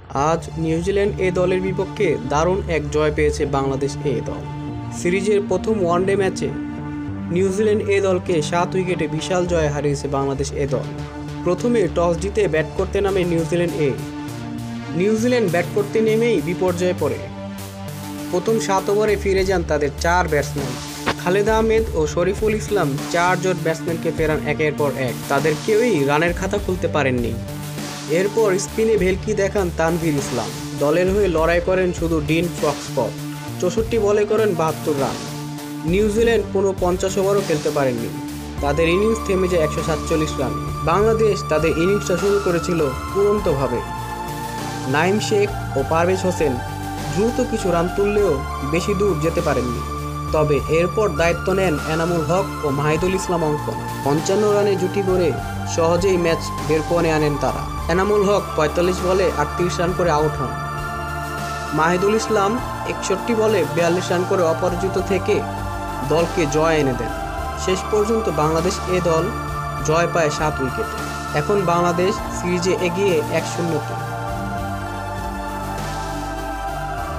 আজ নিউজিল্যান্ড এ দলের বিপক্ষে দারুণ এক জয় পেয়েছে বাংলাদেশ এ দল। সিরিজের প্রথম ওয়ানডে ম্যাচে নিউজিল্যান্ড এ দলকে 7 উইকেটে বিশাল জয়ে হারিয়েছে বাংলাদেশ এ দল। প্রথমে টস জিতে ব্যাট করতে নামে নিউজিল্যান্ড ব্যাট করতে নেমেই বিপর্যয়ে পড়ে। প্রথম 7 ওভারে ফিরে যান তাদের 4 ব্যাটসম্যান। খালেদ আহমেদ ও শরীফুল ইসলাম 4 জন ব্যাটসম্যানকে ফেরান একের পর এক। তাদের কেউই রানের খাতা খুলতে পারেননি। এরপর স্পিনে ভেলকি দেখান তানভীর ইসলাম। দলের হয়ে লড়াই করেন শুধু ডিন ফক্সকট। 64 বলে করেন 72 রান। নিউজিল্যান্ড কোনো 50 ওভারও খেলতে পারেননি। তাদের ইনিংস থেমে যায় 147 রান। বাংলাদেশ তাদের ইনিংসটা শুরু করেছিল দুরন্তভাবে। নাঈম শেখ ও পারভেজ হোসেন দ্রুত কিছু রান তুললেও বেশি দূর যেতে পারেননি। তবে এরপর দায়িত্ব নেন এনামুল হক ও মাহিদুল ইসলাম অঙ্কন। 55 রানে জুটি গড়ে সহজেই ম্যাচ বের করে আনেন তারা। এনামুল হক 45 বলে 38 রান করে আউট হন। মাহিদুল ইসলাম 61 বলে 42 রান করে অপরাজিত থেকে দলকে জয় এনে দেন। শেষ পর্যন্ত বাংলাদেশ এ দল জয় পায় 7 উইকেটে। এখন বাংলাদেশ সিরিজে এগিয়ে 1-0-তে।